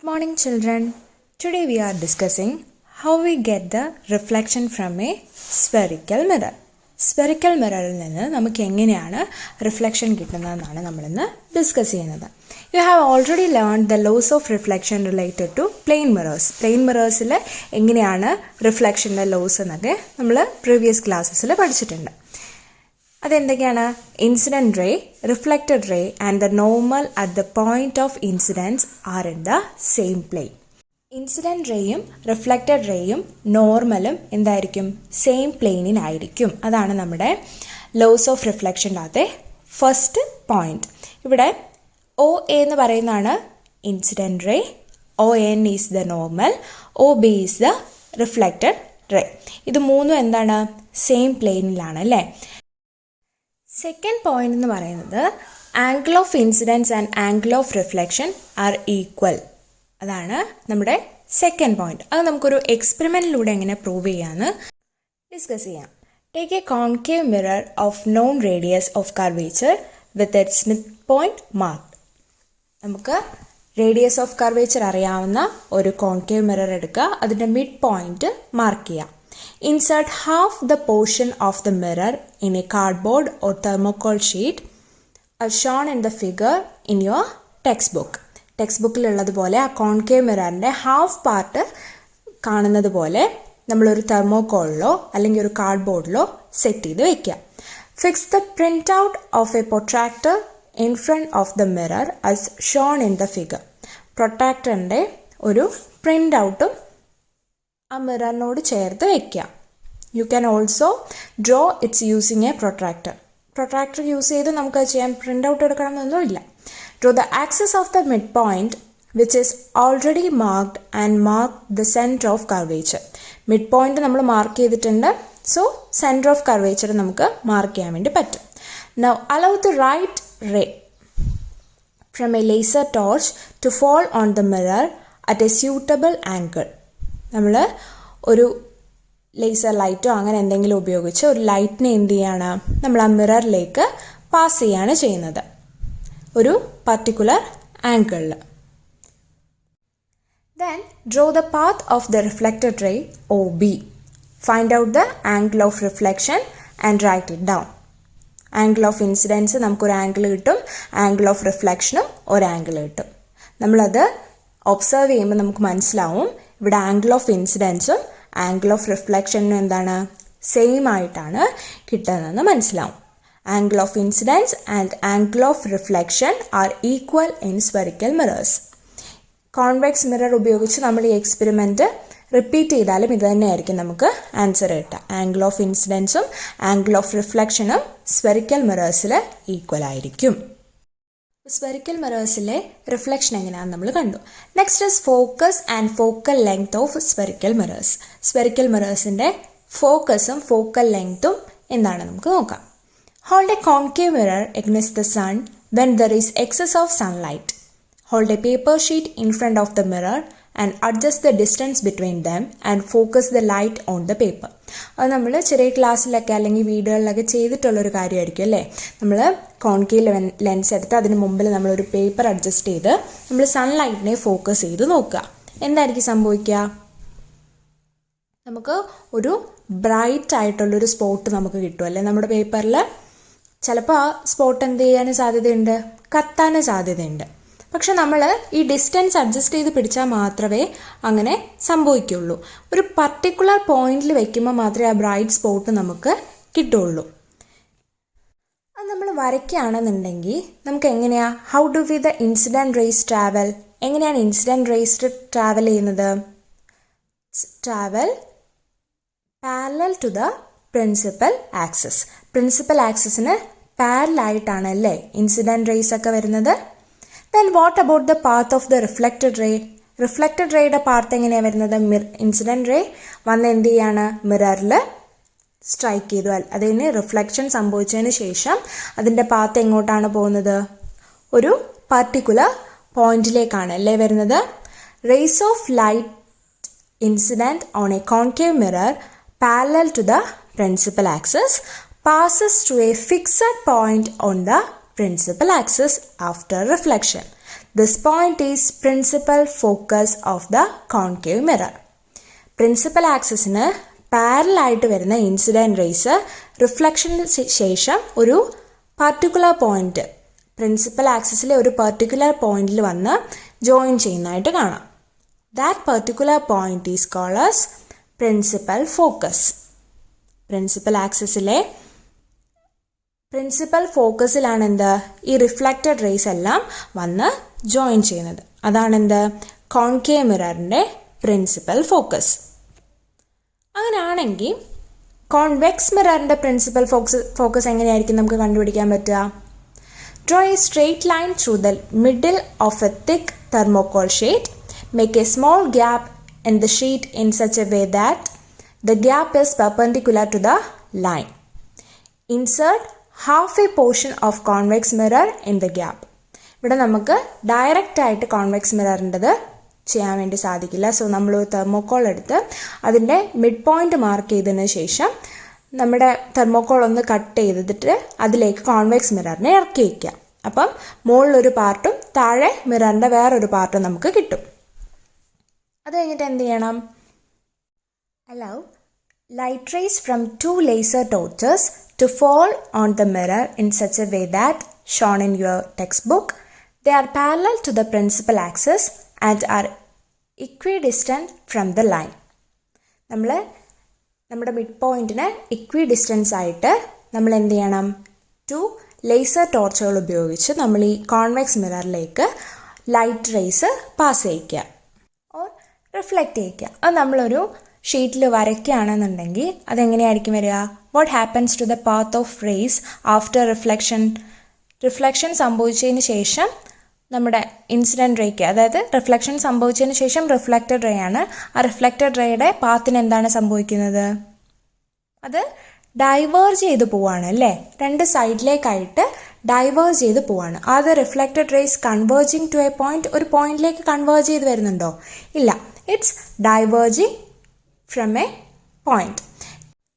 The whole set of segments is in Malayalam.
Good morning, children. Today we are discussing how we get the reflection from a spherical mirror. Spherical മിററിൽ നിന്ന് നമുക്ക് എങ്ങനെയാണ് റിഫ്ലക്ഷൻ കിട്ടുന്നതെന്നാണ് നമ്മളിന്ന് ഡിസ്കസ് ചെയ്യുന്നത്. You have already learn the laws of reflection related to plane mirrors. Plane മിറേഴ്സിൽ എങ്ങനെയാണ് റിഫ്ലക്ഷൻ്റെ ലോസ് എന്നൊക്കെ നമ്മൾ പ്രീവിയസ് ക്ലാസ്സസിൽ പഠിച്ചിട്ടുണ്ട്. അതെന്തൊക്കെയാണ്? Incident ray, reflected ray and the normal at the point of incidence are in the same plane. ഇൻസിഡൻറ്റ് റേയും റിഫ്ലക്റ്റഡ് റേയും നോർമലും എന്തായിരിക്കും? സെയിം പ്ലെയിനിനായിരിക്കും. അതാണ് നമ്മുടെ ലോസ് ഓഫ് റിഫ്ലക്ഷൻ്റെ അകത്തെ ഫസ്റ്റ് പോയിന്റ്. ഇവിടെ ഒ എ എന്ന് പറയുന്നതാണ് incident ray, O N is the normal, O B is the reflected ray. ഇത് മൂന്നും എന്താണ്? സെയിം പ്ലെയിനിലാണ് അല്ലേ. സെക്കൻഡ് പോയിന്റ് എന്ന് പറയുന്നത് angle of incidence and angle of reflection are equal. അതാണ് നമ്മുടെ സെക്കൻഡ് പോയിന്റ്. അത് നമുക്കൊരു എക്സ്പെരിമെൻറ്റിലൂടെ എങ്ങനെ പ്രൂവ് ചെയ്യാമെന്ന് ഡിസ്കസ് ചെയ്യാം. Take A concave mirror of non radius of curvature with its Smith point mark. നമുക്ക് റേഡിയസ് ഓഫ് കർവേച്ചർ അറിയാവുന്ന ഒരു കോൺകേവ് മിറർ എടുക്കുക, അതിൻ്റെ മിഡ് പോയിന്റ് മാർക്ക് ചെയ്യാം. Insert half the portion of the mirror in a cardboard or thermocol sheet as shown in the figure in your textbook. ടെക്സ്റ്റ്ബുക്കിലുള്ളതുപോലെ ആ കോൺകേവ് മിററിൻ്റെ ഹാഫ് പാർട്ട് കാണുന്നത് പോലെ നമ്മളൊരു തെർമോക്കോളിലോ അല്ലെങ്കിൽ ഒരു കാർഡ്ബോർഡിലോ സെറ്റ് ചെയ്ത് വയ്ക്കുക. Fix the print out of a protractor in front of the mirror as shown in the figure. പ്രൊട്രാക്ടറിൻ്റെ ഒരു പ്രിൻ്റ് ഔട്ടും ആ മിററിനോട് ചേർത്ത് വയ്ക്കുക. You can also draw its using a protractor. Protractor use ചെയ്ത് നമുക്കത് ചെയ്യാൻ പ്രിൻ്റ് ഔട്ട് എടുക്കണമെന്നൊന്നുമില്ല. Draw the axis of the mid point which is already marked and mark the centre of curvature. Mid point നമ്മൾ മാർക്ക് ചെയ്തിട്ടുണ്ട്, സോ സെൻറ്റർ ഓഫ് കർവേച്ചർ നമുക്ക് മാർക്ക് ചെയ്യാൻ വേണ്ടി പറ്റും. Now allow the right ray from a laser torch to fall on the mirror at a suitable angle. നമ്മൾ ഒരു ലേസർ ലൈറ്റോ അങ്ങനെ എന്തെങ്കിലും ഉപയോഗിച്ച് ഒരു ലൈറ്റിനെ എന്ത് ചെയ്യാണ്? നമ്മൾ ആ മിററിലേക്ക് പാസ് ചെയ്യാണ് ചെയ്യുന്നത് ഒരു പർട്ടിക്കുലർ ആംഗിളിൽ. Then draw the path of the reflected ray O B. Find out the angle of reflection and write it down. Angle of incidence നമുക്കൊരു ആംഗിൾ കിട്ടും, ആംഗിൾ ഓഫ് റിഫ്ലക്ഷനും ഒരു ആംഗിൾ കിട്ടും. നമ്മളത് ഒബ്സർവ് ചെയ്യുമ്പോൾ നമുക്ക് മനസ്സിലാവും ഇവിടെ ആംഗിൾ ഓഫ് ഇൻസിഡൻസും ആംഗിൾ ഓഫ് റിഫ്ലക്ഷനും എന്താണ്? സെയിം ആയിട്ടാണ് കിട്ടുന്നതെന്ന് മനസ്സിലാവും. Angle of incidence and angle of reflection are equal in spherical mirrors. Convex mirror ഉപയോഗിച്ച് നമ്മൾ ഈ എക്സ്പെരിമെൻറ്റ് റിപ്പീറ്റ് ചെയ്താലും ഇത് തന്നെയായിരിക്കും നമുക്ക് ആൻസർ കിട്ടുക. ആംഗിൾ ഓഫ് ഇൻസിഡൻസും ആംഗിൾ ഓഫ് റിഫ്ലക്ഷനും സ്പെറിക്കൽ മിറേഴ്സിൽ ഈക്വൽ ആയിരിക്കും. സ്പെറിക്കൽ മിറേഴ്സിലെ റിഫ്ലക്ഷൻ എങ്ങനെയാണെന്ന് നമ്മൾ കണ്ടു. Next is focus and focal length of spherical mirrors. Spherical മിറേഴ്സിൻ്റെ ഫോക്കസും ഫോക്കൽ ലെങ്ത്തും എന്താണ് നമുക്ക് നോക്കാം. Hold a concave mirror against the sun when there is excess of sunlight. Hold a paper sheet in front of the mirror and adjust the distance between them and focus the light on the paper. അത് നമ്മൾ ചെറിയ ക്ലാസ്സിലൊക്കെ അല്ലെങ്കിൽ വീഡിയോകളിലൊക്കെ ചെയ്തിട്ടുള്ളൊരു കാര്യമായിരിക്കും അല്ലേ. നമ്മൾ കോൺകേവ് ലെൻസ് എടുത്ത് അതിന് മുമ്പിൽ നമ്മളൊരു പേപ്പർ അഡ്ജസ്റ്റ് ചെയ്ത് നമ്മൾ സൺലൈറ്റിനെ ഫോക്കസ് ചെയ്ത് നോക്കുക. എന്തായിരിക്കും സംഭവിക്കുക? നമുക്ക് ഒരു ബ്രൈറ്റ് ആയിട്ടുള്ളൊരു സ്പോട്ട് നമുക്ക് കിട്ടും അല്ലേ നമ്മുടെ പേപ്പറിൽ. ചിലപ്പോൾ ആ സ്പോട്ട് എന്ത് ചെയ്യാനും സാധ്യതയുണ്ട്? കത്താനും സാധ്യതയുണ്ട്. പക്ഷെ നമ്മൾ ഈ ഡിസ്റ്റൻസ് അഡ്ജസ്റ്റ് ചെയ്ത് പിടിച്ചാൽ മാത്രമേ അങ്ങനെ സംഭവിക്കുള്ളൂ. ഒരു പർട്ടിക്കുലർ പോയിന്റിൽ വെക്കുമ്പോൾ മാത്രമേ ആ ബ്രൈറ്റ് സ്പോട്ട് നമുക്ക് കിട്ടുള്ളൂ. അത് നമ്മൾ വരയ്ക്കുകയാണെന്നുണ്ടെങ്കിൽ നമുക്ക് എങ്ങനെയാണ്? How do we the incident rays travel? എങ്ങനെയാണ് ഇൻസിഡൻറ്റ് റേസ് ട്രാവൽ ചെയ്യുന്നത്? Travel parallel to the principal axis. Principal ആക്സിസിന് പാരലായിട്ടാണ് അല്ലേ ഇൻസിഡൻറ്റ് റേസ് ഒക്കെ വരുന്നത്. Then what about the path of the reflected ray? Reflected rayയുടെ പാത്ത് എങ്ങനെയാണ് വരുന്നത്? ഇൻസിഡൻറ്റ് റേ വന്ന് എന്ത് ചെയ്യാണ്? മിററിൽ സ്ട്രൈക്ക് ചെയ്തു. അതിന് റിഫ്ലക്ഷൻ സംഭവിച്ചതിന് ശേഷം അതിൻ്റെ പാത്ത് എങ്ങോട്ടാണ് പോകുന്നത്? ഒരു പർട്ടിക്കുലർ പോയിന്റിലേക്കാണ് അല്ലേ വരുന്നത്. Rays of light incident on a concave mirror parallel to the principal axis passes to a fixed point on the principal axis after reflection. This point is principal focus of the concave mirror. Principal ആക്സിസിന് പാരലൽ ആയിട്ട് വരുന്ന ഇൻസിഡൻറ്റ് റേസ് റിഫ്ലക്ഷന് ശേഷം ഒരു പർട്ടിക്കുലർ പോയിന്റ് പ്രിൻസിപ്പൽ ആക്സിസിലെ ഒരു പർട്ടിക്കുലർ പോയിന്റിൽ വന്ന് ജോയിൻ ചെയ്യുന്നതായിട്ട് കാണാം. That particular point is called as principal focus. Principal ആക്സിസിലെ പ്രിൻസിപ്പൽ ഫോക്കസിലാണ് എന്ത് ഈ റിഫ്ലക്റ്റഡ് റേസ് എല്ലാം വന്ന് ജോയിൻ ചെയ്യുന്നത്. അതാണെന്ത് കോൺകേവ് മിററിൻ്റെ പ്രിൻസിപ്പൽ ഫോക്കസ്. അങ്ങനെയാണെങ്കിൽ കോൺവെക്സ് മിററിൻ്റെ പ്രിൻസിപ്പൽ ഫോക്കസ് എങ്ങനെയായിരിക്കും നമുക്ക് കണ്ടുപിടിക്കാൻ പറ്റുക? Draw a straight line through the middle of a thick thermocol sheet. Make a small gap in the sheet in such a way that the gap is perpendicular to the line. Insert half a portion of convex mirror in the gap. ഇവിടെ നമുക്ക് ഡയറക്റ്റ് ആയിട്ട് കോൺവെക്സ് മിററിൻ്റെത് ചെയ്യാൻ വേണ്ടി സാധിക്കില്ല. സോ നമ്മൾ തെർമോക്കോൾ എടുത്ത് അതിൻ്റെ മിഡ് പോയിന്റ് മാർക്ക് ചെയ്തതിന് ശേഷം നമ്മുടെ തെർമോക്കോൾ ഒന്ന് കട്ട് ചെയ്തിട്ട് അതിലേക്ക് കോൺവെക്സ് മിററിനെ ഇറക്കി വയ്ക്കുക. അപ്പം മുകളിലൊരു പാർട്ടും താഴെ മിററിൻ്റെ വേറൊരു പാർട്ടും നമുക്ക് കിട്ടും. അത് കഴിഞ്ഞിട്ട് എന്ത് ചെയ്യണം? Allow light rays from 2 laser torches to fall on the mirror in such a way that, shown in your textbook, they are parallel to the principal axis and are equidistant from the line. നമ്മുടെ മിഡ് പോയിന്റിന് ഇക്വി ഡിസ്റ്റൻസ് ആയിട്ട് നമ്മൾ എന്ത് ചെയ്യണം? 2 ലേസർ ടോർച്ചുകൾ ഉപയോഗിച്ച് നമ്മൾ ഈ കോൺവെക്സ് മിററിലേക്ക് ലൈറ്റ് റേസ് പാസ് ചെയ്യിക്കുക ഓർ റിഫ്ലക്റ്റ് ചെയ്യിക്കുക. അത് നമ്മളൊരു ഷീറ്റിൽ വരയ്ക്കുകയാണെന്നുണ്ടെങ്കിൽ അതെങ്ങനെയായിരിക്കും വരിക? What happens to the path of rays after reflection സംഭവിച്ചതിന് ശേഷം നമ്മുടെ ഇൻസിഡൻറ്റ് റേക്ക്, അതായത് റിഫ്ലക്ഷൻ സംഭവിച്ചതിന് ശേഷം റിഫ്ലക്റ്റഡ് റേ ആണ്. ആ റിഫ്ലക്റ്റഡ് റേയുടെ പാത്തിന് എന്താണ് സംഭവിക്കുന്നത്? അത് ഡൈവേർജ് ചെയ്ത് പോവാണ് അല്ലേ? 2 സൈഡിലേക്കായിട്ട് ഡൈവേർജ് ചെയ്ത് പോവാണ്. അത് reflected rays converging to a point, ഒരു പോയിന്റിലേക്ക് കൺവേർജ് ചെയ്ത് വരുന്നുണ്ടോ? ഇല്ല, it's diverging from a point.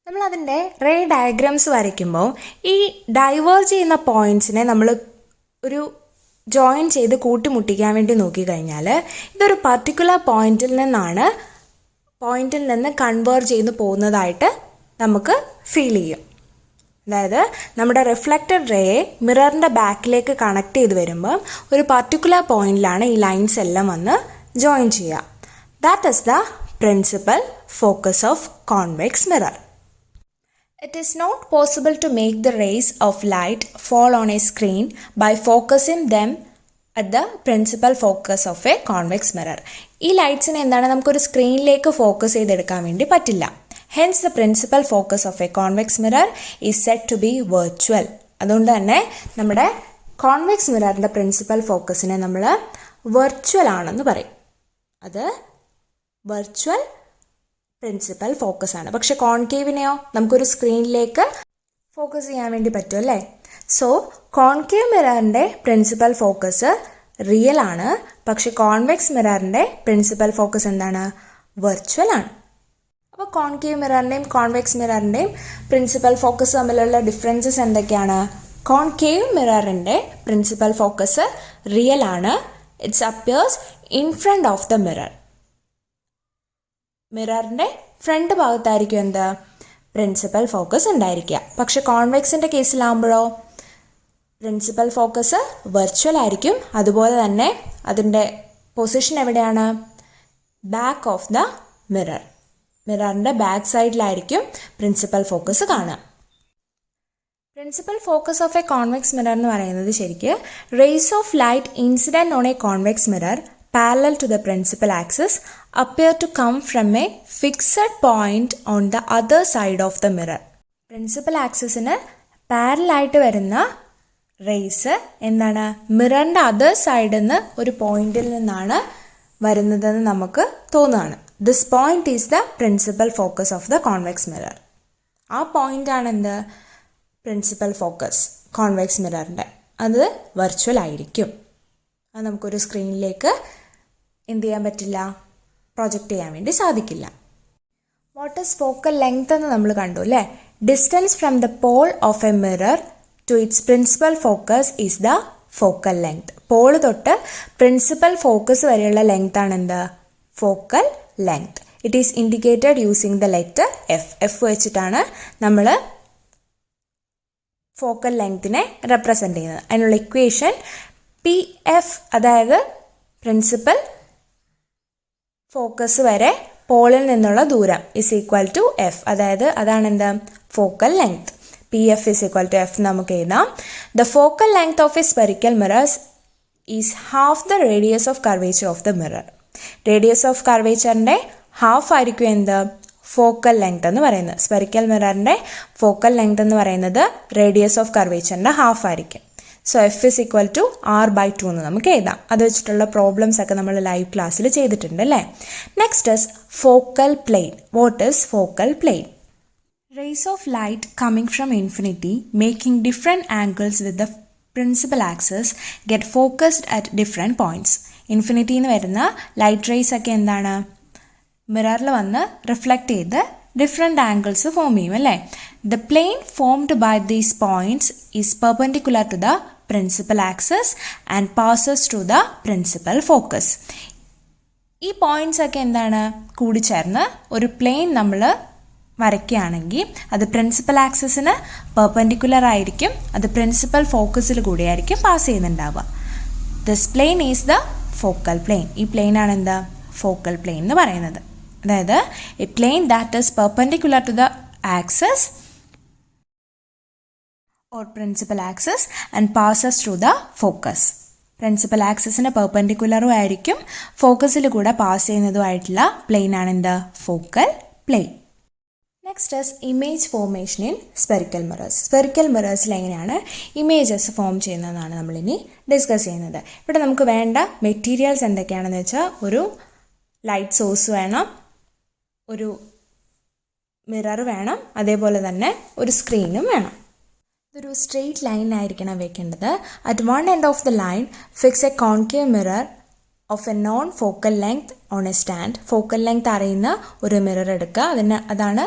നമ്മൾ അതിൻ്റെ റേ ഡയഗ്രാംസ് വരയ്ക്കുമ്പോൾ ഈ ഡൈവേർജ് ചെയ്യുന്ന പോയിന്റ്സിനെ നമ്മൾ ഒരു ജോയിൻ ചെയ്ത് കൂട്ടിമുട്ടിക്കാൻ വേണ്ടി നോക്കിക്കഴിഞ്ഞാൽ ഇതൊരു പർട്ടിക്കുലർ പോയിന്റിൽ നിന്ന് കൺവേർജ് ചെയ്ത് പോകുന്നതായിട്ട് നമുക്ക് ഫീൽ ചെയ്യും. അതായത് നമ്മുടെ റിഫ്ലക്റ്റഡ് റേയെ മിററിൻ്റെ ബാക്കിലേക്ക് കണക്ട് ചെയ്ത് വരുമ്പോൾ ഒരു പർട്ടിക്കുലർ പോയിന്റിലാണ് ഈ ലൈൻസ് എല്ലാം വന്ന് ജോയിൻ ചെയ്യുക. That is the principal focus of convex mirror. It is not possible to make the rays of light fall on a screen by focusing them at the principal focus of a convex mirror. ഈ ലൈറ്റ്സിനെ എന്താണ് നമുക്കൊരു സ്ക്രീനിലേക്ക് ഫോക്കസ് ചെയ്തെടുക്കാൻ വേണ്ടി പറ്റില്ല. Hence the principal focus of a convex mirror is said to be virtual. അതുകൊണ്ട് തന്നെ നമ്മുടെ കോൺവെക്സ് മിററിൻ്റെ പ്രിൻസിപ്പൽ ഫോക്കസിനെ നമ്മൾ വെർച്വൽ ആണെന്ന് പറയും. അത് വെർച്വൽ പ്രിൻസിപ്പൽ ഫോക്കസ് ആണ്. പക്ഷെ കോൺകേവിനെയോ നമുക്കൊരു സ്ക്രീനിലേക്ക് ഫോക്കസ് ചെയ്യാൻ വേണ്ടി പറ്റും അല്ലേ? സോ കോൺകേവ് മിററിൻ്റെ പ്രിൻസിപ്പൽ ഫോക്കസ് റിയൽ ആണ്. പക്ഷെ കോൺവെക്സ് മിററിൻ്റെ പ്രിൻസിപ്പൽ ഫോക്കസ് എന്താണ്? വെർച്വൽ ആണ്. അപ്പോൾ കോൺകേവ് മിററിൻ്റെയും കോൺവെക്സ് മിററിൻ്റെയും പ്രിൻസിപ്പൽ ഫോക്കസ് തമ്മിലുള്ള ഡിഫറൻസസ് എന്തൊക്കെയാണ്? കോൺകേവ് മിററിൻ്റെ പ്രിൻസിപ്പൽ ഫോക്കസ് റിയൽ ആണ്. It's appears in front of the mirror. മിററിൻ്റെ ഫ്രണ്ട് ഭാഗത്തായിരിക്കും എന്ത്? പ്രിൻസിപ്പൽ ഫോക്കസ് ഉണ്ടായിരിക്കുക. പക്ഷെ കോൺവെക്സിൻ്റെ കേസിലാകുമ്പോഴോ പ്രിൻസിപ്പൽ ഫോക്കസ് വെർച്വൽ ആയിരിക്കും. അതുപോലെ തന്നെ അതിൻ്റെ പൊസിഷൻ എവിടെയാണ്? Back of the mirror. മിററിൻ്റെ ബാക്ക് സൈഡിലായിരിക്കും പ്രിൻസിപ്പൽ ഫോക്കസ് കാണുക. Principal focus of a convex mirror എന്ന് പറയുന്നത് ശരിക്ക് rays of light incident on a convex mirror parallel to the principal axis appear to come from a fixed point on the other side of the mirror. Principal ആക്സിസിന് പാരലൽ ആയിട്ട് വരുന്ന റേസ് എന്താണ്? മിററിൻ്റെ അതർ സൈഡിൽ നിന്ന് ഒരു പോയിന്റിൽ നിന്നാണ് വരുന്നതെന്ന് നമുക്ക് തോന്നുകയാണ്. This point is the principal focus of the convex mirror. ആ പോയിന്റാണ് എന്ത്? പ്രിൻസിപ്പൽ ഫോക്കസ് കോൺവെക്സ് മിററിൻ്റെ. അത് വെർച്വൽ ആയിരിക്കും. അത് നമുക്കൊരു സ്ക്രീനിലേക്ക് എന്ത് ചെയ്യാൻ പറ്റില്ല? പ്രൊജക്റ്റ് ചെയ്യാൻ വേണ്ടി സാധിക്കില്ല. വാട്ട് ഈസ് ഫോക്കൽ ലെങ്ത് എന്ന് നമ്മൾ കണ്ടു അല്ലേ? Distance from the pole of a mirror to its principal focus is the focal length. Pole തൊട്ട് പ്രിൻസിപ്പൽ ഫോക്കസ് വരെയുള്ള ലെങ്ത് ആണ് എന്ത്? Focal length. It is indicated using the letter F. F വെച്ചിട്ടാണ് നമ്മൾ ഫോക്കൽ ലെങ്തിനെ റെപ്രസെൻ്റ് ചെയ്യുന്നത്. അതിനുള്ള ഇക്വേഷൻ പി എഫ്, അതായത് പ്രിൻസിപ്പൽ ഫോക്കസ് വരെ പോളിൽ നിന്നുള്ള ദൂരം ഇസ് ഈക്വൽ ടു എഫ്, അതായത് അതാണ് എന്ത്? Focal length. P F is equal to F നമുക്ക് എഴുതാം. The focal length of a spherical mirror is half the radius of curvature of the mirror. Radius of കർവേച്ചറിൻ്റെ ഹാഫ് ആയിരിക്കും എന്ത്? ഫോക്കൽ ലെങ്ത് എന്ന് പറയുന്നത്. സ്പെറിക്കൽ മിററിൻ്റെ ഫോക്കൽ ലെങ്ത് എന്ന് പറയുന്നത് റേഡിയസ് ഓഫ് കർവേച്ചറിൻ്റെ ഹാഫ് ആയിരിക്കും. So F is equal to r/2 എന്ന് നമുക്ക് എഴുതാം. അത് വെച്ചിട്ടുള്ള പ്രോബ്ലംസ് ഒക്കെ നമ്മൾ ലൈവ് ക്ലാസ്സിൽ ചെയ്തിട്ടുണ്ട് അല്ലേ. Next is focal plane. What is focal plane? Rays of light coming from infinity making different angles with the principal axis get focused at different points. ഇൻഫിനിറ്റിയിൽ നിന്ന് വരുന്ന ലൈറ്റ് റേസ് ഒക്കെ എന്താണ്? മിററിൽ വന്ന് റിഫ്ലക്റ്റ് ചെയ്ത് ഡിഫറെൻറ്റ് ആംഗിൾസ് ഫോം ചെയ്യും അല്ലേ. The plane formed by these points is perpendicular to the principal axis and passes to the principal focus. ഈ പോയിൻറ്റ്സ് ഒക്കെ എന്താണ്? കൂടിച്ചേർന്ന് ഒരു പ്ലെയിൻ നമ്മൾ വരയ്ക്കുകയാണെങ്കിൽ അത് പ്രിൻസിപ്പൽ ആക്സസിന് പെർപെൻഡിക്കുലർ ആയിരിക്കും, അത് പ്രിൻസിപ്പൽ ഫോക്കസിൽ കൂടിയായിരിക്കും പാസ് ചെയ്യുന്നുണ്ടാവുക. This plane is the focal plane. ഈ പ്ലെയിൻ ആണ് എന്താ? ഫോക്കൽ പ്ലെയിൻ എന്ന് പറയുന്നത്. അതായത് a plane that is perpendicular to the axis or principal axis and passes through the focus. Principal ആക്സസിന് പെർപെൻഡിക്കുലറും ആയിരിക്കും ഫോക്കസിൽ കൂടെ പാസ് ചെയ്യുന്നതുമായിട്ടുള്ള പ്ലെയിൻ ആണ് എന്ത്? Focal plane. Next is image formation in spherical mirrors. Spherical മിറേഴ്സിൽ എങ്ങനെയാണ് ഇമേജസ് ഫോം ചെയ്യുന്നതെന്നാണ് നമ്മളിനി ഡിസ്കസ് ചെയ്യുന്നത്. ഇവിടെ നമുക്ക് വേണ്ട മെറ്റീരിയൽസ് എന്തൊക്കെയാണെന്ന് വെച്ചാൽ ഒരു ലൈറ്റ് സോഴ്സ് വേണം, ഒരു മിറർ വേണം, അതേപോലെ തന്നെ ഒരു സ്ക്രീനും വേണം. ഇതൊരു സ്ട്രെയിറ്റ് ലൈനായിരിക്കണം വെക്കേണ്ടത്. At one end of the line fix A concave mirror of A non focal length on A stand. Focal length അറിയുന്ന ഒരു മിറർ എടുക്കുക, അതാണ്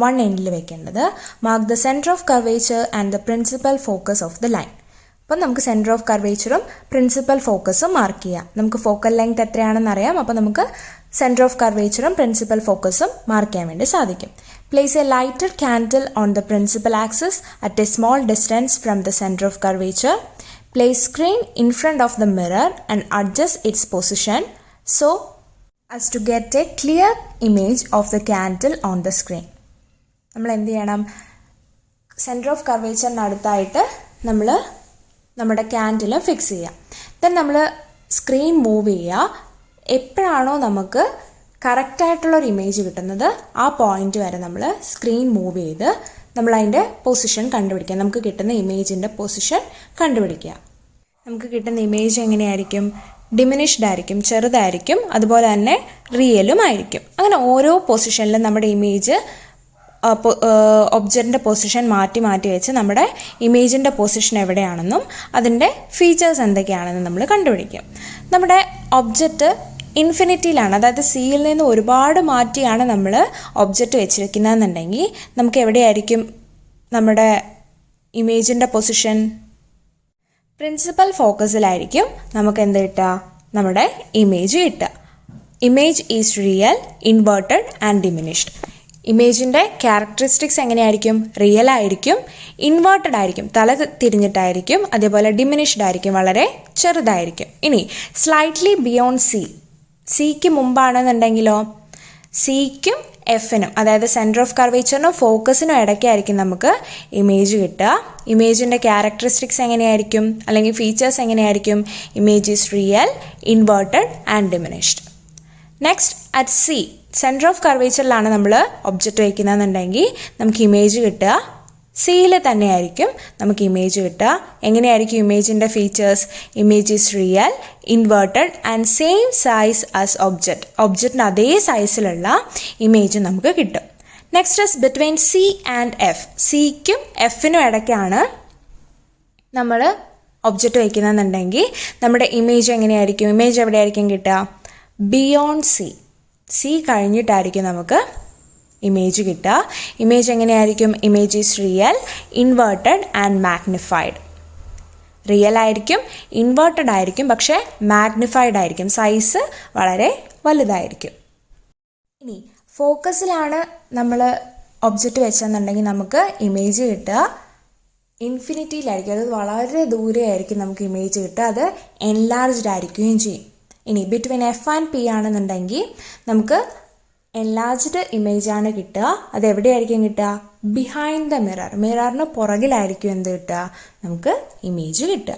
വൺ എൻഡിൽ വെക്കേണ്ടത്. Mark the centre of curvature and the principal focus of the line. അപ്പം നമുക്ക് സെൻറ്റർ ഓഫ് കർവേച്ചറും പ്രിൻസിപ്പൽ ഫോക്കസും മാർക്ക് ചെയ്യാം. നമുക്ക് ഫോക്കൽ ലെങ്ത് എത്രയാണെന്ന് അറിയാം, അപ്പോൾ നമുക്ക് സെൻറ്റർ ഓഫ് കർവേച്ചറും പ്രിൻസിപ്പൽ ഫോക്കസും മാർക്ക് ചെയ്യാൻ വേണ്ടി സാധിക്കും. Place a lighted candle on the principal axis at a small distance from the center of curvature. Place screen in front of the mirror and adjust its position so as to get a clear image of the candle on the screen. നമ്മൾ എന്ത് ചെയ്യണം? സെൻറ്റർ ഓഫ് കർവേച്ചറിന് അടുത്തായിട്ട് നമ്മൾ നമ്മുടെ ക്യാൻഡിൽ ഫിക്സ് ചെയ്യുക. ദെൻ നമ്മൾ സ്ക്രീൻ മൂവ് ചെയ്യുക. എപ്പോഴാണോ നമുക്ക് കറക്റ്റായിട്ടുള്ളൊരു ഇമേജ് കിട്ടുന്നത് ആ പോയിന്റ് വരെ നമ്മൾ സ്ക്രീൻ മൂവ് ചെയ്ത് നമ്മളതിൻ്റെ പൊസിഷൻ കണ്ടുപിടിക്കുക. നമുക്ക് കിട്ടുന്ന ഇമേജിൻ്റെ പൊസിഷൻ കണ്ടുപിടിക്കുക. നമുക്ക് കിട്ടുന്ന ഇമേജ് എങ്ങനെയായിരിക്കും? ഡിമിനിഷ്ഡ് ആയിരിക്കും, ചെറുതായിരിക്കും, അതുപോലെ തന്നെ റിയലും ആയിരിക്കും. അങ്ങനെ ഓരോ പൊസിഷനിലും നമ്മുടെ ഇമേജ് ഒബ്ജക്റ്റിൻ്റെ പൊസിഷൻ മാറ്റി മാറ്റി വെച്ച് നമ്മുടെ ഇമേജിൻ്റെ പൊസിഷൻ എവിടെയാണെന്നും അതിൻ്റെ ഫീച്ചേഴ്സ് എന്തൊക്കെയാണെന്നും നമ്മൾ കണ്ടുപിടിക്കും. നമ്മുടെ ഒബ്ജക്റ്റ് ഇൻഫിനിറ്റിയിലാണ്, അതായത് സിയിൽ നിന്ന് ഒരുപാട് മാറ്റിയാണ് നമ്മൾ ഒബ്ജക്റ്റ് വെച്ചിരിക്കുന്നതെന്നുണ്ടെങ്കിൽ നമുക്ക് എവിടെയായിരിക്കും നമ്മുടെ ഇമേജിൻ്റെ പൊസിഷൻ? പ്രിൻസിപ്പൽ ഫോക്കസിലായിരിക്കും നമുക്ക് എന്ത് കിട്ടുക? നമ്മുടെ ഇമേജ് കിട്ടുക. Image is real, inverted and diminished. ഇമേജിൻ്റെ ക്യാരക്ടറിസ്റ്റിക്സ് എങ്ങനെയായിരിക്കും? റിയൽ ആയിരിക്കും, ഇൻവേർട്ടഡ് ആയിരിക്കും, തല തിരിഞ്ഞിട്ടായിരിക്കും, അതേപോലെ ഡിമിനിഷ്ഡ് ആയിരിക്കും, വളരെ ചെറുതായിരിക്കും. ഇനി സ്ലൈറ്റ്ലി ബിയോണ്ട് സി, സിക്ക് മുമ്പാണെന്നുണ്ടെങ്കിലോ സിക്കും എഫിനും, അതായത് സെൻറ്റർ ഓഫ് കർവേച്ചറിനും ഫോക്കസിനും ഇടയ്ക്കായിരിക്കും നമുക്ക് ഇമേജ് കിട്ടുക. ഇമേജിൻ്റെ ക്യാരക്ടറിസ്റ്റിക്സ് എങ്ങനെയായിരിക്കും, അല്ലെങ്കിൽ ഫീച്ചേഴ്സ് എങ്ങനെയായിരിക്കും? Image is real, inverted and diminished. Next at C, centre of കർവേച്ചറിലാണ് നമ്മൾ ഒബ്ജക്റ്റ് വയ്ക്കുന്നതെന്നുണ്ടെങ്കിൽ നമുക്ക് ഇമേജ് കിട്ടുക സിയിൽ തന്നെയായിരിക്കും നമുക്ക് ഇമേജ് കിട്ടുക. എങ്ങനെയായിരിക്കും ഇമേജിൻ്റെ features? Image is real, inverted and same size as object. ഒബ്ജക്റ്റിന് അതേ സൈസിലുള്ള ഇമേജ് നമുക്ക് കിട്ടും. Next is between C and F. സിക്കും എഫിനും ഇടയ്ക്കാണ് നമ്മൾ ഒബ്ജക്റ്റ് വയ്ക്കുന്നതെന്നുണ്ടെങ്കിൽ നമ്മുടെ ഇമേജ് എങ്ങനെയായിരിക്കും? ഇമേജ് എവിടെയായിരിക്കും കിട്ടുക? ബിയോണ്ട് സി, സി കഴിഞ്ഞിട്ടായിരിക്കും നമുക്ക് ഇമേജ് കിട്ടുക. ഇമേജ് എങ്ങനെയായിരിക്കും? Image is real, inverted and magnified. Real ആയിരിക്കും, ഇൻവേർട്ടഡ് ആയിരിക്കും, പക്ഷേ മാഗ്നിഫൈഡ് ആയിരിക്കും, സൈസ് വളരെ വലുതായിരിക്കും. ഇനി ഫോക്കസിലാണ് നമ്മൾ ഒബ്ജക്റ്റ് വെച്ചെന്നുണ്ടെങ്കിൽ നമുക്ക് ഇമേജ് കിട്ടുക ഇൻഫിനിറ്റിയിലായിരിക്കും, അത് വളരെ ദൂരെ ആയിരിക്കും നമുക്ക് ഇമേജ് കിട്ടുക, അത് എൻലാർജ്ഡ് ആയിരിക്കുകയും ചെയ്യും. ഇനി ബിറ്റ്വീൻ എഫ് ആൻഡ് പി ആണെന്നുണ്ടെങ്കിൽ നമുക്ക് എൻലാർജ്ഡ് ഇമേജാണ് കിട്ടുക. അത് എവിടെയായിരിക്കും കിട്ടുക? ബിഹൈൻഡ് ദ മിറർ, മിററിന് പുറകിലായിരിക്കും എന്ത് കിട്ടുക? നമുക്ക് ഇമേജ് കിട്ടുക.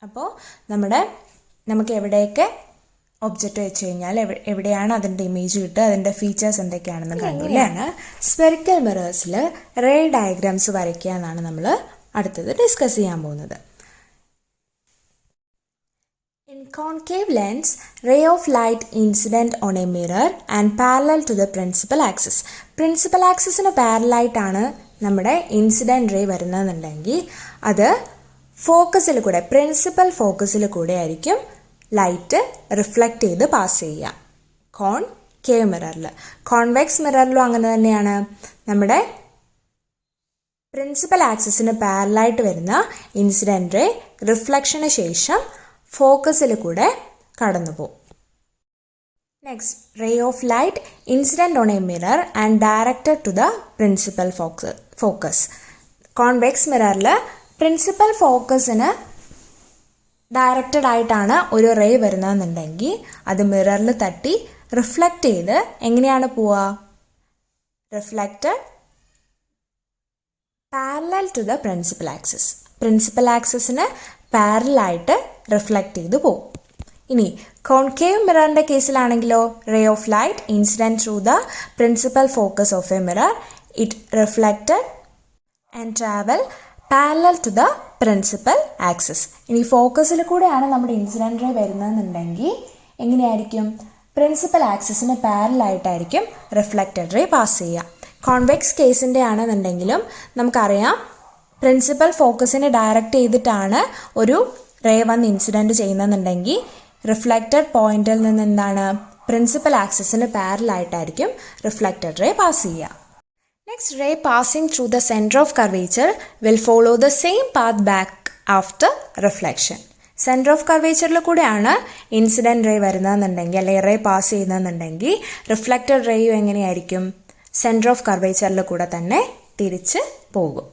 അപ്പോൾ നമുക്ക് എവിടെയൊക്കെ ഒബ്ജക്റ്റ് വെച്ച് കഴിഞ്ഞാൽ എവിടെയാണ് അതിൻ്റെ ഇമേജ് കിട്ടുക, അതിൻ്റെ ഫീച്ചേഴ്സ് എന്തൊക്കെയാണെന്ന് കണ്ടില്ലാണ് സ്പെറിക്കൽ മിറേഴ്സിൽ റേ ഡയഗ്രാംസ് വരയ്ക്കുക എന്നാണ് നമ്മൾ അടുത്തത് ഡിസ്കസ് ചെയ്യാൻ പോകുന്നത്. In concave lens, ray of light incident on a mirror and parallel to the principal axis. Principal axisന് പാരലൽ ആയിട്ടാണ് നമ്മുടെ ഇൻസിഡൻറ്റ് റേ വരുന്നതെന്നുണ്ടെങ്കിൽ അത് ഫോക്കസിൽ കൂടെ, പ്രിൻസിപ്പൽ ഫോക്കസിൽ കൂടെ ആയിരിക്കും ലൈറ്റ് റിഫ്ലക്റ്റ് ചെയ്ത് പാസ് ചെയ്യുക. കോൺകേവ് മിററിൽ, കോൺവെക്സ് മിററിലും അങ്ങനെ തന്നെയാണ്. നമ്മുടെ പ്രിൻസിപ്പൽ ആക്സിസിന് പാരലായിട്ട് വരുന്ന ഇൻസിഡൻറ്റ് റേ റിഫ്ലക്ഷന് ശേഷം ഫോക്കസിൽ കൂടെ കടന്നു പോകും. Next, ray of light incident on a mirror and directed to the principal focus. Convex മിററിൽ പ്രിൻസിപ്പൽ ഫോക്കസിന് ഡയറക്റ്റഡ് ആയിട്ടാണ് ഒരു റേ വരുന്നതെന്നുണ്ടെങ്കിൽ അത് മിററിൽ തട്ടി റിഫ്ലക്റ്റ് ചെയ്ത് എങ്ങനെയാണ് പോവുക? Reflected parallel to the principal axis, principal ആക്സിസിന് പാരലായിട്ട് റിഫ്ലക്റ്റ് ചെയ്ത് പോകും. ഇനി കോൺകേവ് മിററിൻ്റെ കേസിലാണെങ്കിലോ, ray of light incident through the principal focus of a mirror, it reflected and travel parallel to the principal axis. ഇനി ഫോക്കസിൽ കൂടെയാണ് നമ്മുടെ ഇൻസിഡൻറ്റ് റേ വരുന്നതെന്നുണ്ടെങ്കിൽ എങ്ങനെയായിരിക്കും? പ്രിൻസിപ്പൽ ആക്സിസിന് പാരലായിട്ടായിരിക്കും റിഫ്ലക്റ്റഡ് റേ പാസ് ചെയ്യുക. കോൺവെക്സ് കേസിൻ്റെ ആണെന്നുണ്ടെങ്കിലും നമുക്കറിയാം പ്രിൻസിപ്പൽ ഫോക്കസിനെ ഡയറക്റ്റ് ചെയ്തിട്ടാണ് ഒരു റേ വന്ന് ഇൻസിഡൻറ്റ് ചെയ്യുന്നതെന്നുണ്ടെങ്കിൽ റിഫ്ലക്റ്റഡ് പോയിന്റിൽ നിന്ന് എന്താണ്? പ്രിൻസിപ്പൽ ആക്സിസിന് പാരലായിട്ടായിരിക്കും റിഫ്ലക്റ്റഡ് റേ പാസ് ചെയ്യുക. Next, ray passing through the center of curvature will follow the same path back after reflection. Centre of കർവേച്ചറിൽ കൂടെയാണ് ഇൻസിഡൻറ്റ് റേ വരുന്നതെന്നുണ്ടെങ്കിൽ അല്ലെങ്കിൽ റേ പാസ് ചെയ്യുന്നതെന്നുണ്ടെങ്കിൽ റിഫ്ലക്റ്റഡ് റേയും എങ്ങനെയായിരിക്കും? സെൻറ്റർ ഓഫ് കർവേച്ചറിൽ കൂടെ തന്നെ തിരിച്ച് പോകും.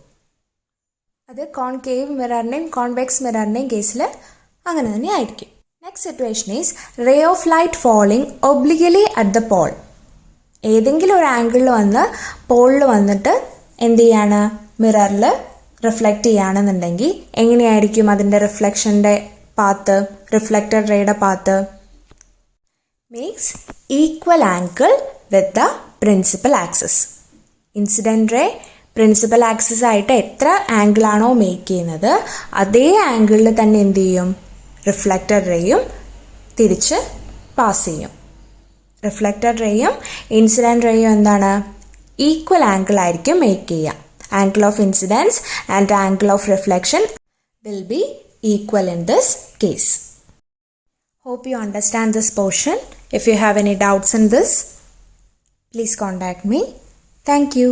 അത് കോൺകേവ് മിററിൻ്റെയും കോൺവെക്സ് മിററിൻ്റെയും കേസിൽ അങ്ങനെ തന്നെ ആയിരിക്കും. Next situation is ray of light falling obliquely at the pole. ഏതെങ്കിലും ഒരു ആംഗിളിൽ വന്ന് പോളിൽ വന്നിട്ട് എന്ത് ചെയ്യാണ്? മിററിൽ റിഫ്ലക്റ്റ് ചെയ്യുകയാണെന്നുണ്ടെങ്കിൽ എങ്ങനെയായിരിക്കും അതിൻ്റെ റിഫ്ലക്ഷൻ്റെ പാത്ത്, റിഫ്ലക്റ്റഡ് റേയുടെ path? Makes equal angle with the principal axis. Incident ray principal axis ആയിട്ട് എത്ര ആംഗിളാണോ മേക്ക് ചെയ്യുന്നത് അതേ ആംഗിളിൽ തന്നെ എന്ത് ചെയ്യും? റിഫ്ലക്റ്റഡ് റേയും തിരിച്ച് പാസ് ചെയ്യും. റിഫ്ലക്റ്റഡ് റേയും ഇൻസിഡൻറ്റ് റേയും എന്താണ്? ഈക്വൽ ആംഗിൾ ആയിരിക്കും മേക്ക് ചെയ്യുക. Angle of incidence and angle of reflection will be equal in this case. Hope you understand this portion. If you have any doubts in this, please contact me. Thank you.